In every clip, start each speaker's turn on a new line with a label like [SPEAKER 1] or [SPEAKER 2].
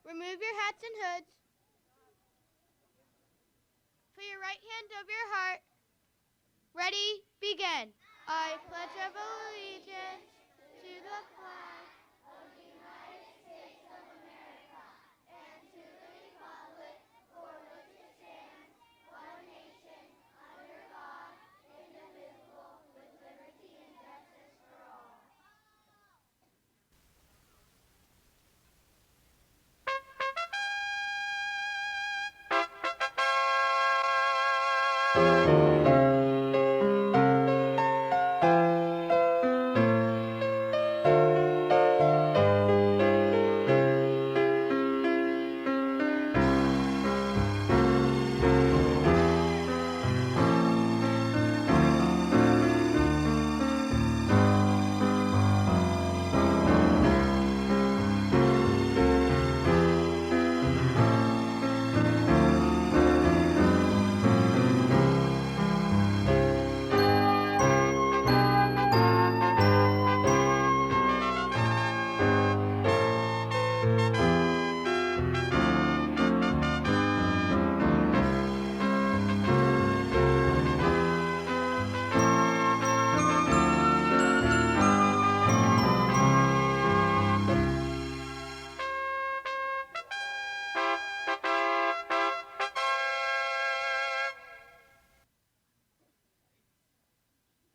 [SPEAKER 1] Remove your hats and hoods. Put your right hand over your heart. Ready, begin. I pledge allegiance to the flag of the United States of America and to the republic for which it stands, one nation, under God, indivisible, with liberty and justice for all.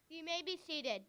[SPEAKER 1] You may be seated.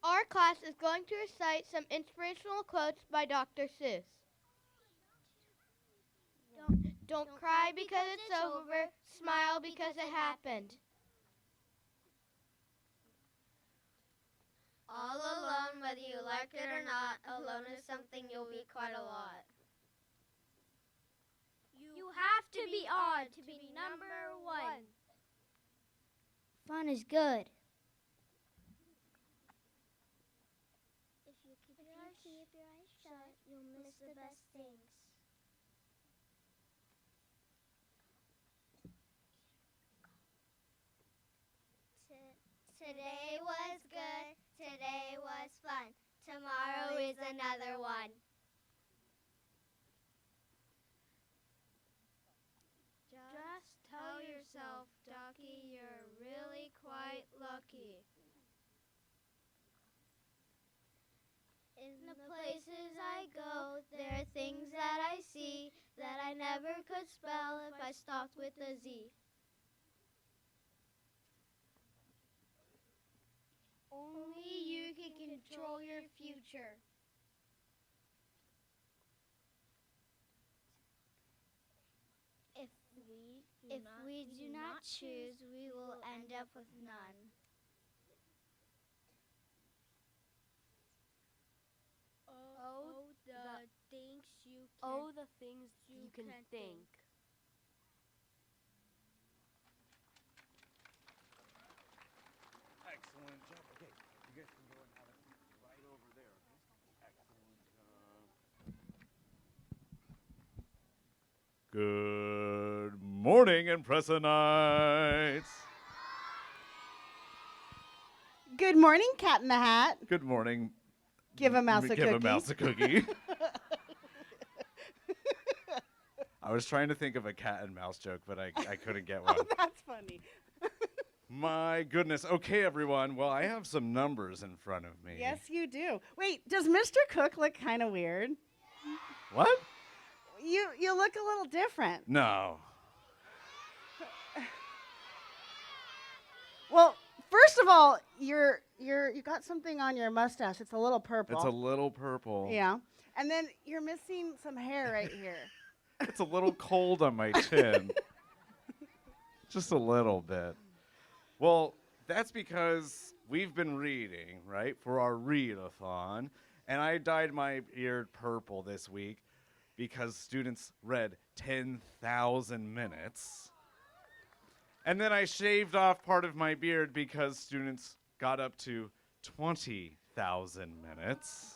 [SPEAKER 1] Our class is going to recite some inspirational quotes by Dr. Seuss. Don't cry because it's over. Smile because it happened.
[SPEAKER 2] All alone, whether you like it or not, alone is something you'll be quite a lot.
[SPEAKER 3] You have to be odd to be number one.
[SPEAKER 4] Fun is good.
[SPEAKER 3] If you keep your eyes shut, you'll miss the best things.
[SPEAKER 2] Today was good, today was fun, tomorrow is another one. Just tell yourself, Ducky, you're really quite lucky. In the places I go, there are things that I see that I never could spell if I stopped with a Z. Only you can control your future. If we do not choose, we will end up with none.
[SPEAKER 3] Oh, the things you can
[SPEAKER 5] Oh, the things you can think.
[SPEAKER 6] Excellent job. Okay, you guys can go and have a seat right over there, okay? Excellent job. Good morning, Impressionites.
[SPEAKER 7] Good morning, Cat in the Hat.
[SPEAKER 6] Good morning.
[SPEAKER 7] Give a mouse a
[SPEAKER 6] Give
[SPEAKER 7] cookie.
[SPEAKER 6] a mouse a cookie. I was trying to think of a cat and mouse joke, but I couldn't get one.
[SPEAKER 7] Oh, that's funny.
[SPEAKER 6] My goodness. Okay, everyone. Well, I have some numbers in front of me.
[SPEAKER 7] Yes, you do. Wait, does Mr. Cook look kind of weird?
[SPEAKER 6] What?
[SPEAKER 7] You look a little different.
[SPEAKER 6] No.
[SPEAKER 7] Well, first of all, you got something on your mustache. It's a little purple.
[SPEAKER 6] It's a little purple.
[SPEAKER 7] Yeah. And then you're missing some hair right here.
[SPEAKER 6] It's a little cold on my chin. Just a little bit. Well, that's because we've been reading, right, for our readathon, and I dyed my beard purple this week because students read 10,000 minutes. And then I shaved off part of my beard because students got up to 20,000 minutes.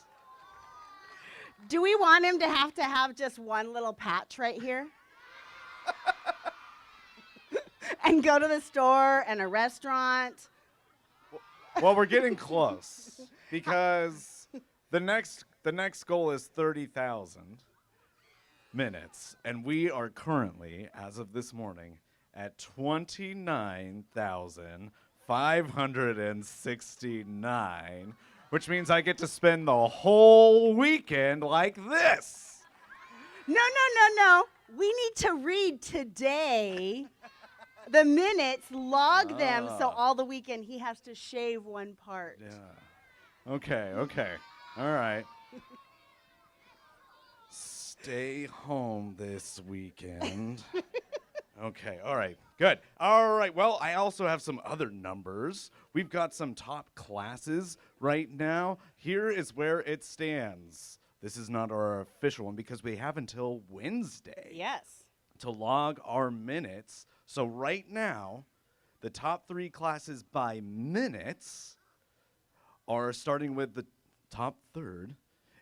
[SPEAKER 7] Do we want him to have just one little patch right here? And go to the store and a restaurant?
[SPEAKER 6] Well, we're getting close because the next goal is 30,000 minutes, and we are currently, as of this morning, at 29,569, which means I get to spend the whole weekend like this.
[SPEAKER 7] No. We need to read today. The minutes, log them, so all the weekend he has to shave one part.
[SPEAKER 6] Yeah. Okay. All right. Stay home this weekend. Okay, all right, good. All right, well, I also have some other numbers. We've got some top classes right now. Here is where it stands. This is not our official one because we have until Wednesday
[SPEAKER 7] Yes.
[SPEAKER 6] to log our minutes. So right now, the top 3 classes by minutes are starting with the top third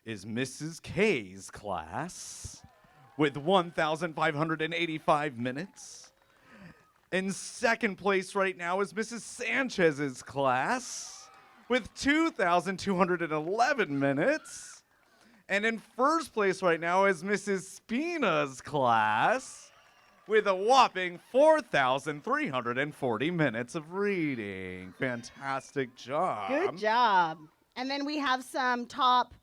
[SPEAKER 6] is Mrs. K's class with 1,585 minutes. In second place right now is Mrs. Sanchez's class with 2,211 minutes. And in first place right now is Mrs. Spina's class with a whopping 4,340 minutes of reading. Fantastic job.
[SPEAKER 7] Good job. And then we have some top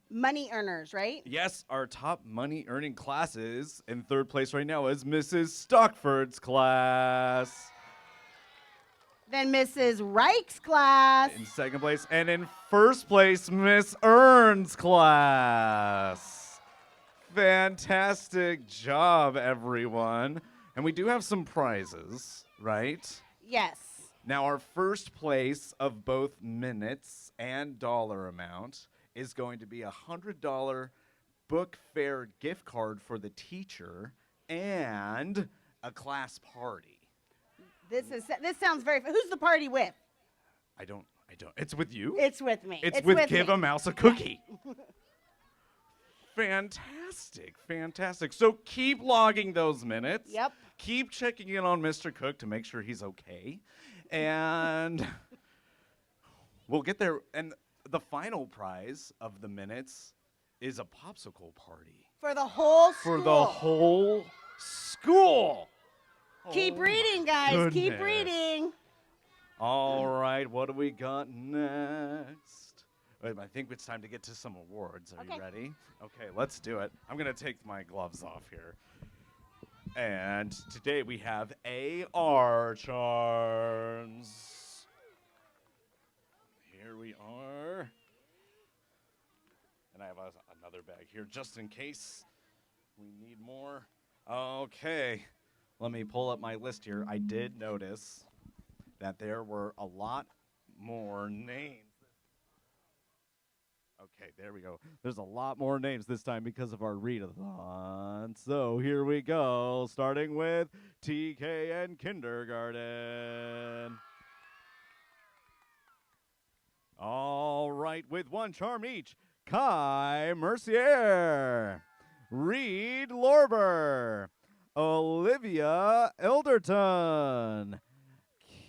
[SPEAKER 7] money earners, right?
[SPEAKER 6] Yes, our top money earning classes in third place right now is Mrs. Stockford's class.
[SPEAKER 7] Then Mrs. Reich's class.
[SPEAKER 6] In second place. And in first place, Miss Earn's class. Fantastic job, everyone. And we do have some prizes, right?
[SPEAKER 7] Yes.
[SPEAKER 6] Now, our first place of both minutes and dollar amount is going to be a $100 book fair gift card for the teacher and a class party.
[SPEAKER 7] This sounds very Who's the party with?
[SPEAKER 6] I don't. It's with you.
[SPEAKER 7] It's with me.
[SPEAKER 6] It's with Give
[SPEAKER 7] me.
[SPEAKER 6] a Mouse a Cookie. Fantastic. So keep logging those minutes.
[SPEAKER 7] Yep.
[SPEAKER 6] Keep checking in on Mr. Cook to make sure he's okay. And we'll get there. And the final prize of the minutes is a popsicle party.
[SPEAKER 7] For the whole school.
[SPEAKER 6] For the whole school.
[SPEAKER 7] Keep
[SPEAKER 6] Oh
[SPEAKER 7] reading,
[SPEAKER 6] my
[SPEAKER 7] guys. Keep
[SPEAKER 6] goodness.
[SPEAKER 7] reading.
[SPEAKER 6] All right, what do we got next? Wait, I think it's time to get to some awards. Are
[SPEAKER 7] Okay.
[SPEAKER 6] you ready? Okay, let's do it. I'm going to take my gloves off here. And today we have AR charms. Here we are. And I have another bag here just in case we need more. Okay, let me pull up my list here. I did notice that there were a lot more names. Okay, there we go. There's a lot more names this time because of our readathon. So here we go, starting with TK and kindergarten. All right, with one charm each. Kai Mercier, Reed Lorber, Olivia Elderton,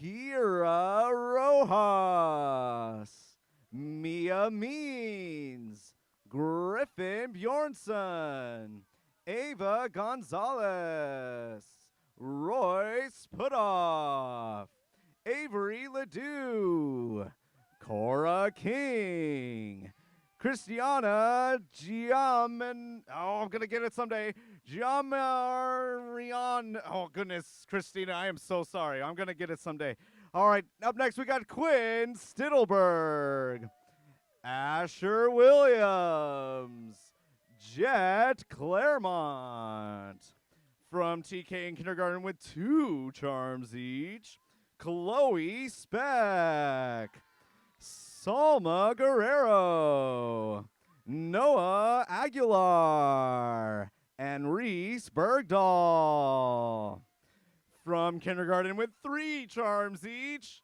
[SPEAKER 6] Kira Rojas, Mia Means, Griffin Bjornson, Ava Gonzalez, Royce Putoff, Avery Ledoux, Cora King, Christiana I'm gonna get it someday. Giamarion. Oh, goodness, Christina, I am so sorry. I'm gonna get it someday. All right, up next we got Quinn Stittelberg, Asher Williams, Jet Claremont. From TK in kindergarten with 2 charms each, Chloe Speck, Salma Guerrero, Noah Aguilar, and Reese Bergdahl. From kindergarten with 3 charms each,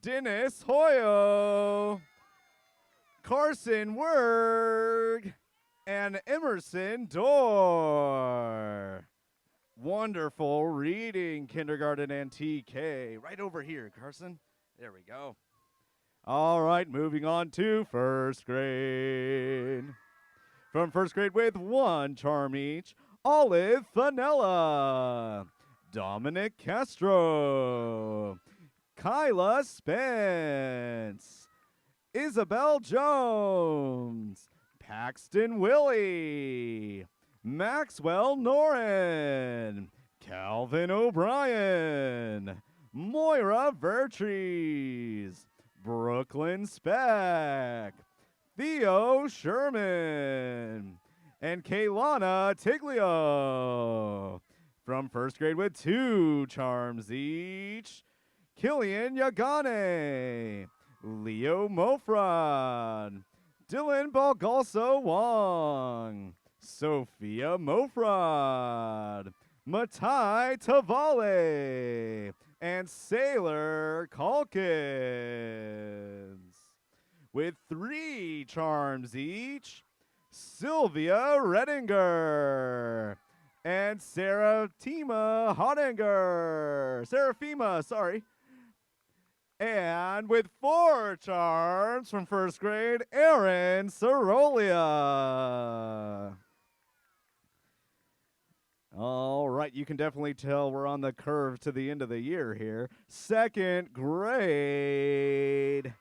[SPEAKER 6] Dennis Hoyo, Carson Werg, and Emerson Dorr. Wonderful reading, kindergarten and TK. Right over here, Carson. There we go. All right, moving on to first grade. From first grade with 1 charm each, Olive Fanella, Dominic Castro, Kyla Spence, Isabel Jones, Paxton Willie, Maxwell Noren, Calvin O'Brien, Moira Vertrees, Brooklyn Speck, Theo Sherman, and Kaylana Tiglio. From first grade with 2 charms each, Killian Yagane, Leo Mofrod, Dylan Balgalso Wong, Sophia Mofrod, Matai Tavale, and Sailor Calkins. With 3 charms each, Sylvia Redinger and Seraphima Seraphima, sorry. And with 4 charms from first grade, Aaron Sorolia. All right, you can definitely tell we're on the curve to the end of the year here. Second grade.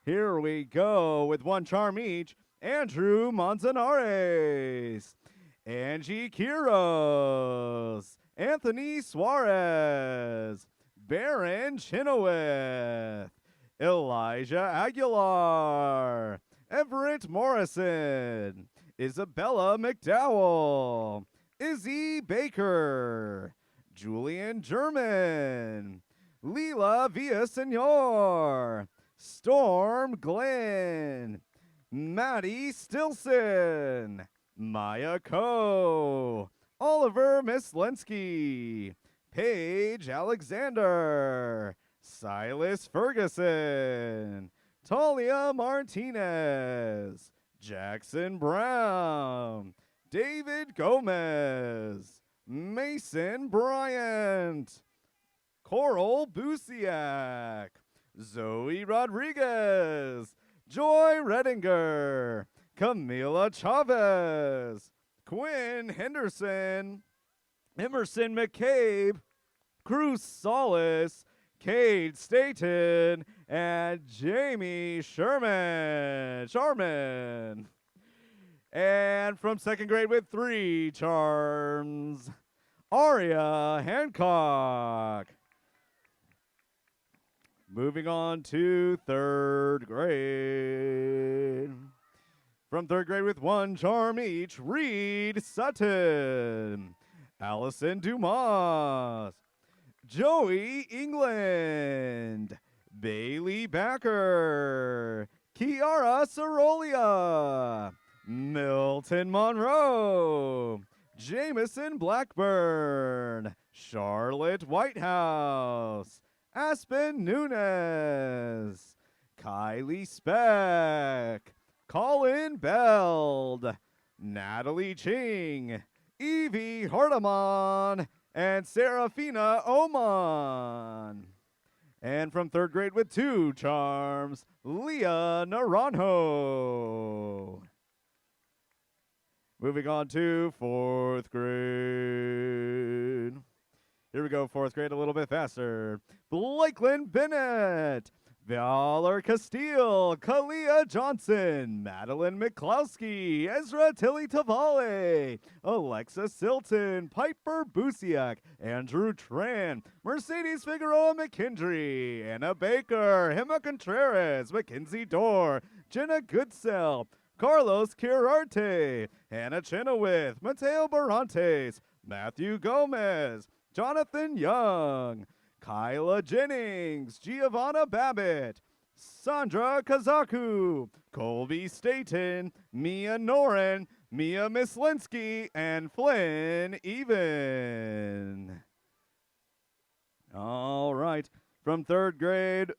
[SPEAKER 6] Here we go with 1 charm each. Andrew Manzanares, Angie Quiros, Anthony Suarez, Baron Chenoweth, Elijah Aguilar, Everett Morrison, Isabella McDowell, Izzy Baker, Julian German, Leela Villasenor, Storm Glenn, Maddie Stilson, Maya Coe, Oliver Mislensky, Paige Alexander, Silas Ferguson, Talia Martinez, Jackson Brown, David Gomez, Mason Bryant, Coral Busiak, Zoe Rodriguez, Joy Redinger, Camila Chavez, Quinn Henderson, Emerson McCabe, Cruz Solis, Cade Staten, and Jamie Sharman. And from second grade with 3 charms, Aria Hancock. Moving on to third grade. From third grade with 1 charm each, Reed Sutton, Allison Dumas, Joey England, Bailey Backer, Kiara Sorolia, Milton Monroe, Jameson Blackburn, Charlotte Whitehouse, Aspen Nunes, Kylie Speck, Colin Beld, Natalie Ching, Evie Hardeman, and Serafina Oman. And from third grade with 2 charms, Leah Naranjo. Moving on to fourth grade. Here we go, fourth grade, a little bit faster. Blakeland Bennett, Valor Castile, Kalia Johnson, Madeline McCloskey, Ezra Tilly Tavale, Alexa Silton, Piper Busiak, Andrew Tran, Mercedes Figueroa McKendry, Anna Baker, Emma Contreras, Mackenzie Dorr, Jenna Goodsell, Carlos Quirarte, Hannah Chenoweth, Mateo Barantes, Matthew Gomez, Jonathan Young, Kyla Jennings, Giovanna Babbitt, Sandra Kazaku, Colby Staten, Mia Noren, Mia Mislinsky, and Flynn Even. All right. From fourth grade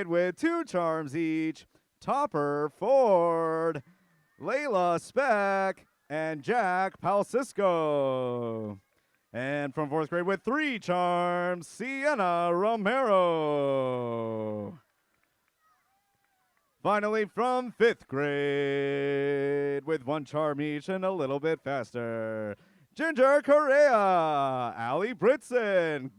[SPEAKER 6] with 2 charms each, Topper Ford, Layla Speck, and Jack Palcisco. And from 4th grade with 3 charms, Sienna Romero. Finally, from 5th grade with 1 charm each and a little bit faster, Ginger Correa, Allie Britson,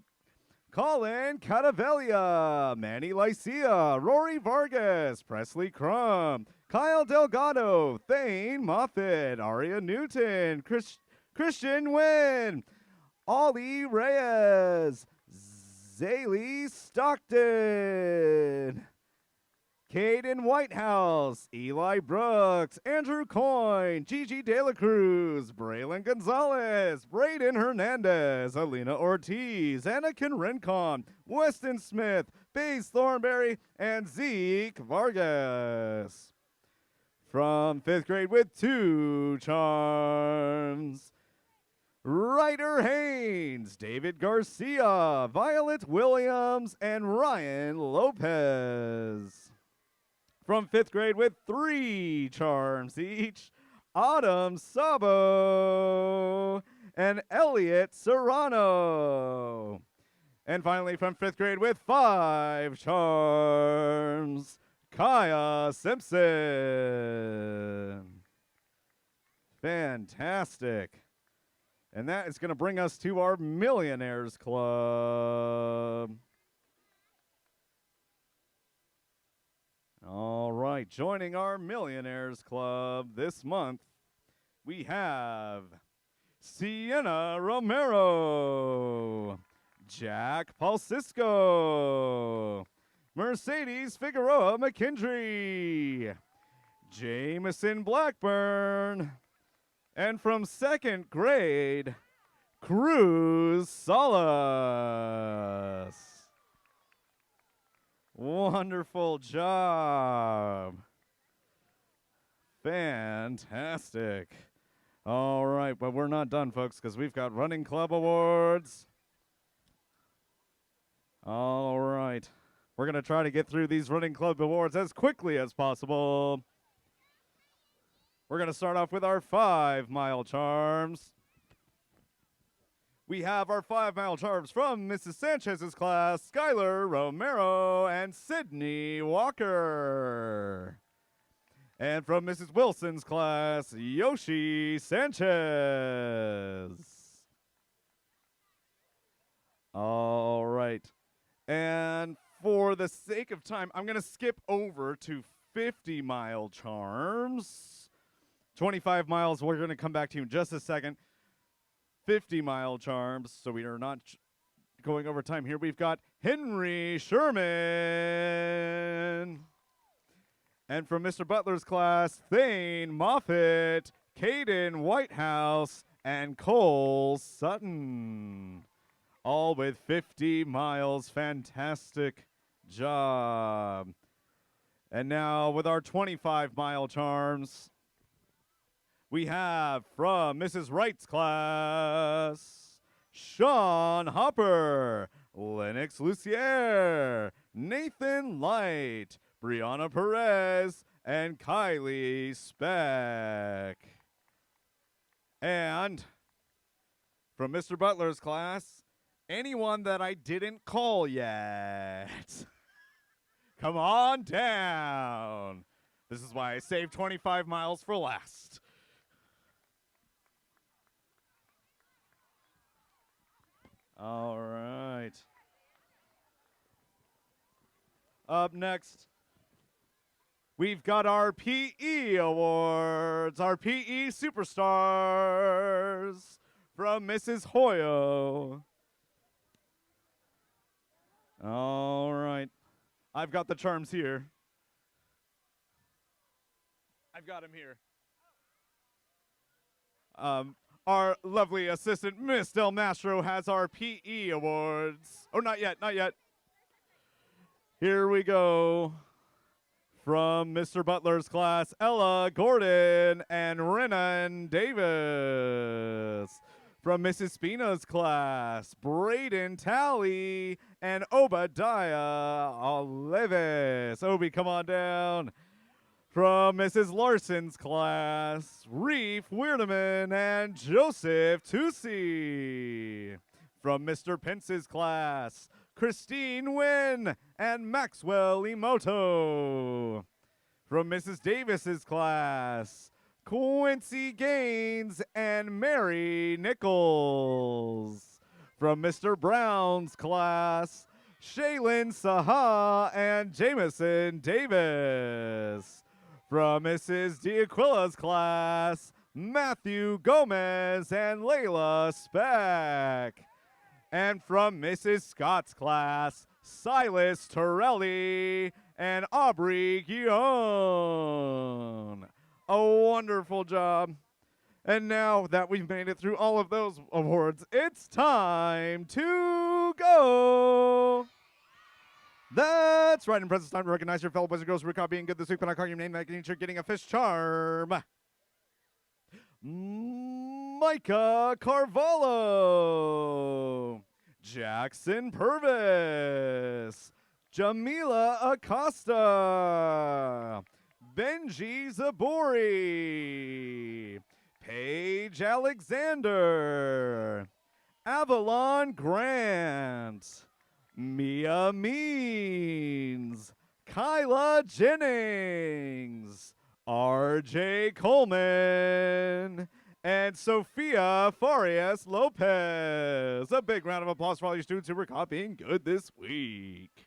[SPEAKER 6] Colin Catavelia, Manny Lycia, Rory Vargas, Presley Crum, Kyle Delgado, Thane Moffitt, Aria Newton, Christian Nguyen, Ollie Reyes, Zaylee Stockton, Caden Whitehouse, Eli Brooks, Andrew Coyne, Gigi De La Cruz, Braylon Gonzalez, Braden Hernandez, Alina Ortiz, Anakin Rincon, Weston Smith, Faze Thornberry, and Zeke Vargas. From 5th grade with 2 charms, Ryder Haynes, David Garcia, Violet Williams, and Ryan Lopez. From 5th grade with 3 charms each, Autumn Sabo and Elliot Serrano. And finally, from 5th grade with 5 charms, Kaya Simpson. Fantastic. And that is going to bring us to our Millionaires Club. All right, joining our Millionaires Club this month, we have Sienna Romero, Jack Palcisco, Mercedes Figueroa McKendry, Jameson Blackburn, and from 2nd grade, Cruz Salas. Wonderful job. Fantastic. All right, but we're not done, folks, because we've got Running Club Awards. All right. We're going to try to get through these Running Club Awards as quickly as possible. We're going to start off with our 5-mile charms. We have our 5-mile charms from Mrs. Sanchez's class, Skylar Romero and Sydney Walker. And from Mrs. Wilson's class, Yoshi Sanchez. All right. And for the sake of time, I'm going to skip over to 50-mile charms. 25 miles, we're going to come back to you in just a second. 50-mile charms, so we are not going over time here. We've got Henry Sherman. And from Mr. Butler's class, Thane Moffitt, Caden Whitehouse, and Cole Sutton. All with 50 miles. Fantastic job. And now with our 25-mile charms, we have from Mrs. Wright's class, Sean Hopper, Lennox Lucier, Nathan Light, Brianna Perez, and Kylie Speck. And from Mr. Butler's class, anyone that I didn't call yet. Come on down. This is why I saved 25 miles for last. All right. Up next, we've got our PE awards, our PE superstars from Mrs. Hoyo. All right. I've got the charms here. I've got him here. Our lovely assistant, Miss Del Mastro, has our PE awards. Oh, not yet, not yet. Here we go. From Mr. Butler's class, Ella Gordon and Renan Davis. From Mrs. Spina's class, Braden Talley and Obadiah Levis. Obi, come on down. From Mrs. Larson's class, Reef Weirdeman and Joseph Tusi. From Mr. Pence's class, Christine Wynn and Maxwell Emoto. From Mrs. Davis's class, Quincy Gaines and Mary Nichols. From Mr. Brown's class, Shaylin Saha and Jameson Davis. From Mrs. D'Aquila's class, Matthew Gomez and Layla Speck. And from Mrs. Scott's class, Silas Torelli and Aubrey Guillaume. A wonderful job. And now that we've made it through all of those awards, it's time to go. That's right, and press it's time to recognize your fellow boys and girls who are being good this week, but not calling your name, that means you're getting a fish charm. Micah Carvalho, Jackson Purvis, Jamila Acosta, Benji Zabori, Paige Alexander, Avalon Grant, Mia Means, Kyla Jennings, RJ Coleman, and Sophia Farias Lopez. A big round of applause for all your students who were copying good this week.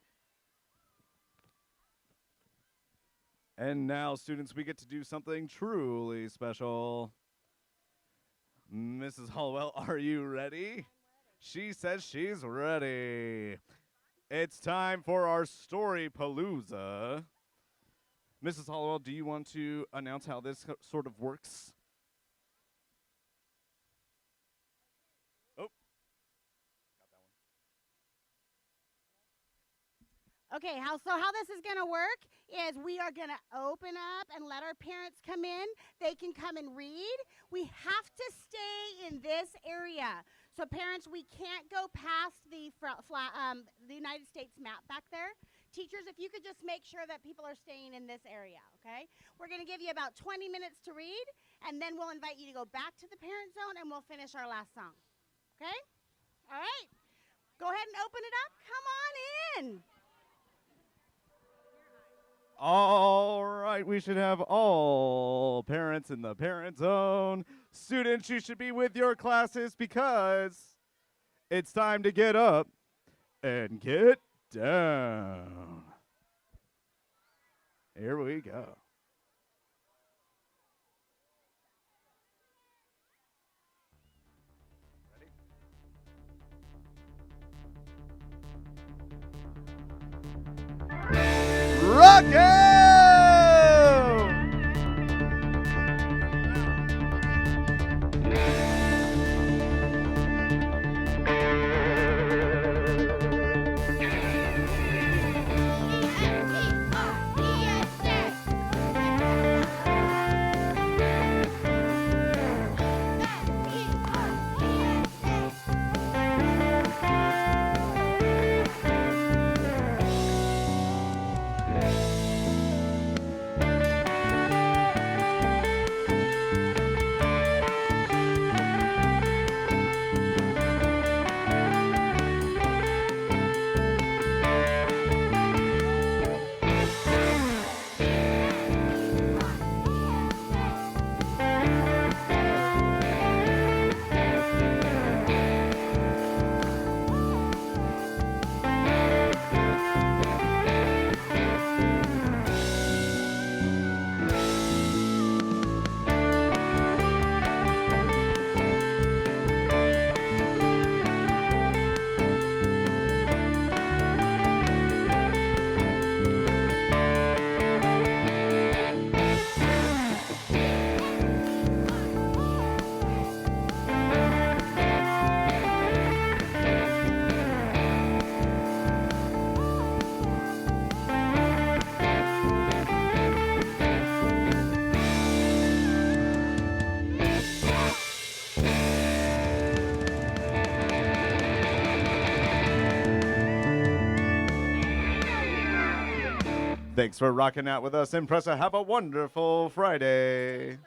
[SPEAKER 6] And now, students, we get to do something truly special. Mrs. Hollowell, are you ready? She says she's ready. It's time for our Story Palooza. Mrs. Hollowell, do you want to announce how this sort of works? Oh.
[SPEAKER 7] Okay, how this is going to work is we are going to open up and let our parents come in. They can come and read. We have to stay in this area. So parents, we can't go past the United States map back there. Teachers, if you could just make sure that people are staying in this area, okay? We're going to give you about 20 minutes to read, and then we'll invite you to go back to the parent zone, and we'll finish our last song, okay? All right. Go ahead and open it up. Come on in.
[SPEAKER 6] All right, we should have all parents in the parent zone. Students, you should be with your classes because it's time to get up and get down. Here we go. Rocket! Thanks for rocking out with us, Impressa. Have a wonderful Friday.